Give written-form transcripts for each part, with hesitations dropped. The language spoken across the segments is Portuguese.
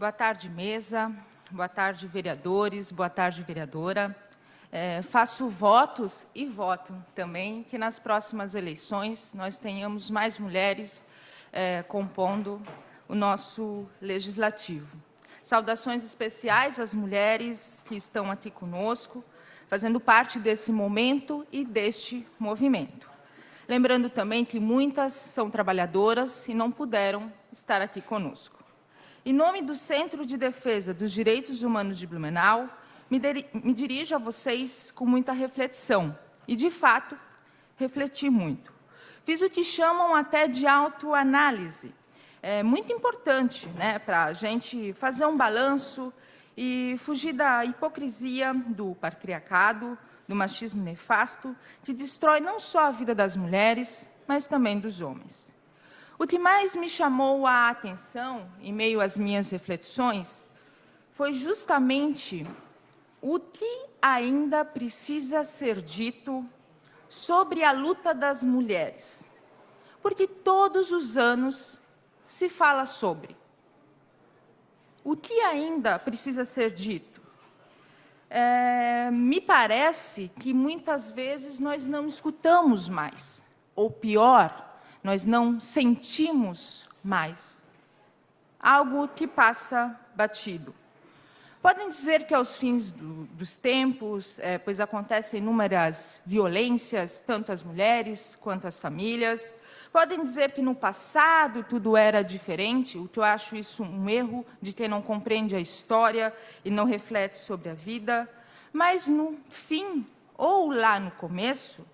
Boa tarde, mesa. Boa tarde, vereadores. Boa tarde, vereadora. Faço votos e voto também que nas próximas eleições nós tenhamos mais mulheres compondo o nosso legislativo. Saudações especiais às mulheres que estão aqui conosco, fazendo parte desse momento e deste movimento. Lembrando também que muitas são trabalhadoras e não puderam estar aqui conosco. Em nome do Centro de Defesa dos Direitos Humanos de Blumenau, me dirijo a vocês com muita reflexão. E, de fato, refleti muito. Fiz o que chamam até de autoanálise. É muito importante, né, para a gente fazer um balanço e fugir da hipocrisia do patriarcado, do machismo nefasto, que destrói não só a vida das mulheres, mas também dos homens. O que mais me chamou a atenção, em meio às minhas reflexões, foi justamente o que ainda precisa ser dito sobre a luta das mulheres. Porque todos os anos se fala sobre. O que ainda precisa ser dito? Me parece que muitas vezes nós não escutamos mais, ou pior, nós não sentimos mais. Algo que passa batido. Podem dizer que aos fins dos tempos, pois acontecem inúmeras violências, tanto às mulheres quanto às famílias. Podem dizer que no passado tudo era diferente, o que eu acho isso um erro de quem não compreende a história e não reflete sobre a vida. Mas no fim, ou lá no começo,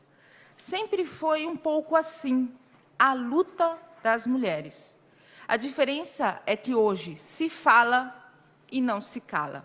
sempre foi um pouco assim, a luta das mulheres. A diferença é que hoje se fala e não se cala.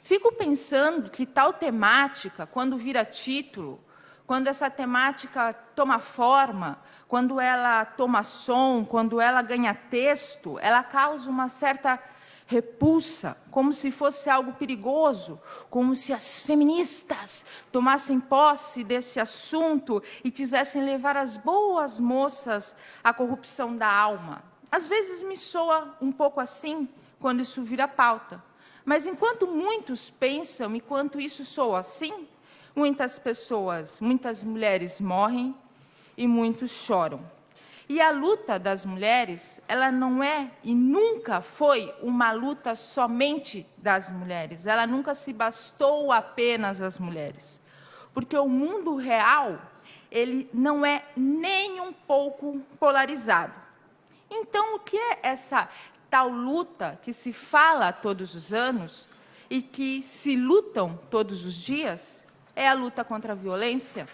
Fico pensando que tal temática, quando vira título, quando essa temática toma forma, quando ela toma som, quando ela ganha texto, ela causa uma certa repulsa, como se fosse algo perigoso, como se as feministas tomassem posse desse assunto e quisessem levar as boas moças à corrupção da alma. Às vezes me soa um pouco assim, quando isso vira pauta. Mas enquanto muitos pensam, enquanto isso soa assim, muitas pessoas, muitas mulheres morrem e muitos choram. E a luta das mulheres, ela não é e nunca foi uma luta somente das mulheres. Ela nunca se bastou apenas às mulheres. Porque o mundo real, ele não é nem um pouco polarizado. Então, o que é essa tal luta que se fala todos os anos e que se lutam todos os dias? É a luta contra a violência,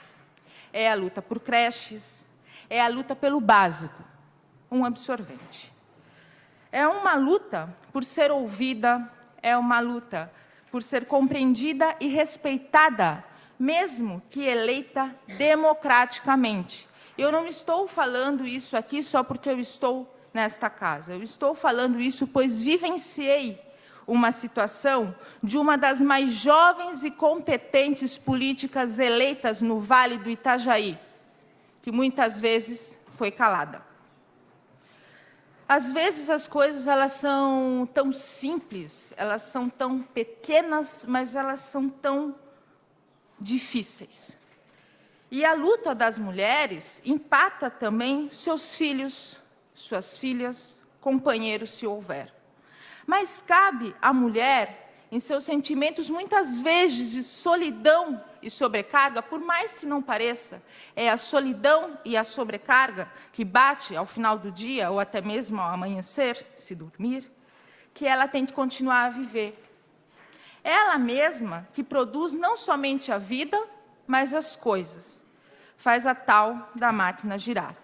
é a luta por creches, é a luta pelo básico, um absorvente. É uma luta por ser ouvida, é uma luta por ser compreendida e respeitada, mesmo que eleita democraticamente. Eu não estou falando isso aqui só porque eu estou nesta casa. Eu estou falando isso pois vivenciei uma situação de uma das mais jovens e competentes políticas eleitas no Vale do Itajaí, que muitas vezes foi calada. Às vezes as coisas elas são tão simples, elas são tão pequenas, mas elas são tão difíceis. E a luta das mulheres impacta também seus filhos, suas filhas, companheiros, se houver. Mas cabe à mulher, em seus sentimentos, muitas vezes de solidão e sobrecarga, por mais que não pareça, é a solidão e a sobrecarga que bate ao final do dia, ou até mesmo ao amanhecer, se dormir, que ela tem que continuar a viver. Ela mesma que produz não somente a vida, mas as coisas. Faz a tal da máquina girar.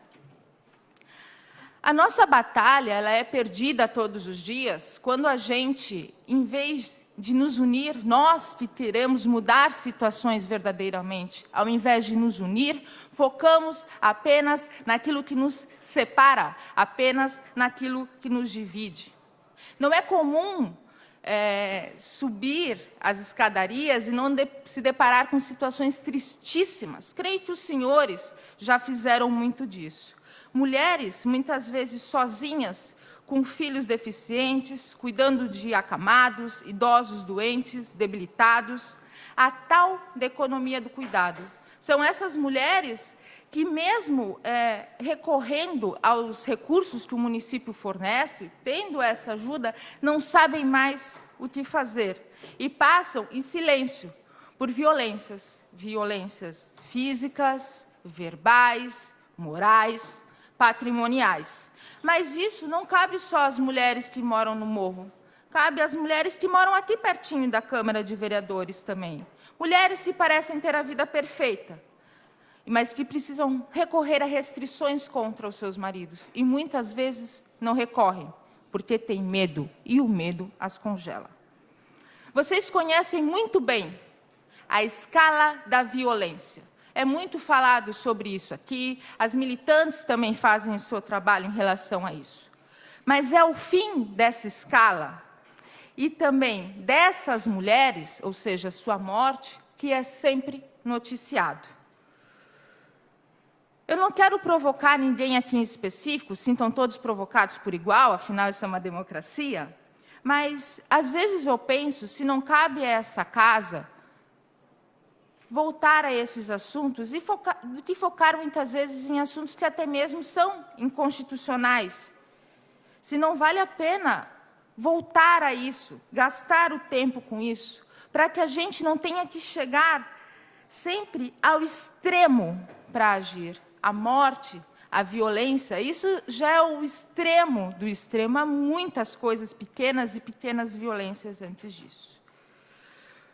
A nossa batalha ela é perdida todos os dias quando a gente, em vez de nos unir, nós que queremos mudar situações verdadeiramente, ao invés de nos unir, focamos apenas naquilo que nos separa, apenas naquilo que nos divide. Não é comum subir as escadarias e não se deparar com situações tristíssimas. Creio que os senhores já fizeram muito disso. Mulheres, muitas vezes sozinhas, com filhos deficientes, cuidando de acamados, idosos doentes, debilitados, a tal da economia do cuidado. São essas mulheres que, mesmo recorrendo aos recursos que o município fornece, tendo essa ajuda, não sabem mais o que fazer e passam em silêncio por violências físicas, verbais, morais, patrimoniais. Mas isso não cabe só às mulheres que moram no morro, cabe às mulheres que moram aqui pertinho da Câmara de Vereadores também. Mulheres que parecem ter a vida perfeita, mas que precisam recorrer a restrições contra os seus maridos. E muitas vezes não recorrem, porque têm medo, e o medo as congela. Vocês conhecem muito bem a escala da violência. É muito falado sobre isso aqui, as militantes também fazem o seu trabalho em relação a isso. Mas é o fim dessa escala e também dessas mulheres, ou seja, sua morte, que é sempre noticiado. Eu não quero provocar ninguém aqui em específico, sintam todos provocados por igual, afinal isso é uma democracia, mas às vezes eu penso se não cabe a essa casa voltar a esses assuntos e focar muitas vezes em assuntos que até mesmo são inconstitucionais. Se não vale a pena voltar a isso, gastar o tempo com isso, para que a gente não tenha que chegar sempre ao extremo para agir. A morte, a violência, isso já é o extremo do extremo. Há muitas coisas pequenas e pequenas violências antes disso.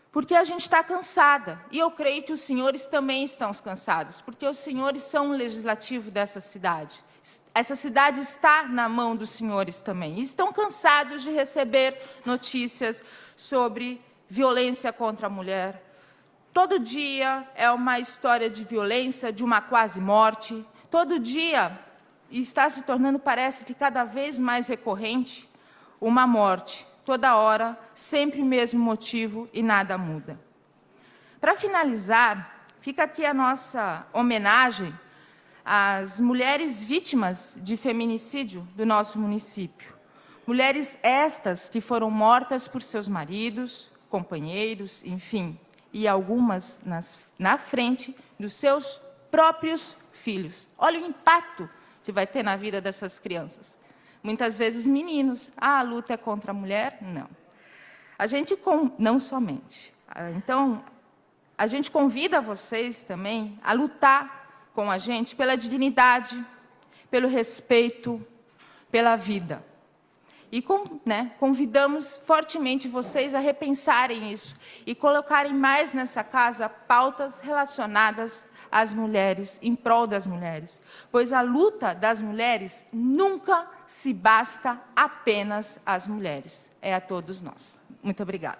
Porque a gente está cansada, e eu creio que os senhores também estão cansados, porque os senhores são o legislativo dessa cidade. Essa cidade está na mão dos senhores também, e estão cansados de receber notícias sobre violência contra a mulher. Todo dia é uma história de violência, de uma quase morte. Todo dia, e está se tornando, parece que cada vez mais recorrente, uma morte. Toda hora, sempre o mesmo motivo e nada muda. Para finalizar, fica aqui a nossa homenagem às mulheres vítimas de feminicídio do nosso município. Mulheres estas que foram mortas por seus maridos, companheiros, enfim, e algumas na frente dos seus próprios filhos. Olha o impacto que vai ter na vida dessas crianças. Muitas vezes meninos. Ah, a luta é contra a mulher? Não. Não somente. Então, a gente convida vocês também a lutar com a gente pela dignidade, pelo respeito, pela vida. E convidamos fortemente vocês a repensarem isso e colocarem mais nessa casa pautas relacionadas às mulheres, em prol das mulheres. Pois a luta das mulheres nunca se basta apenas às mulheres, é a todos nós. Muito obrigada.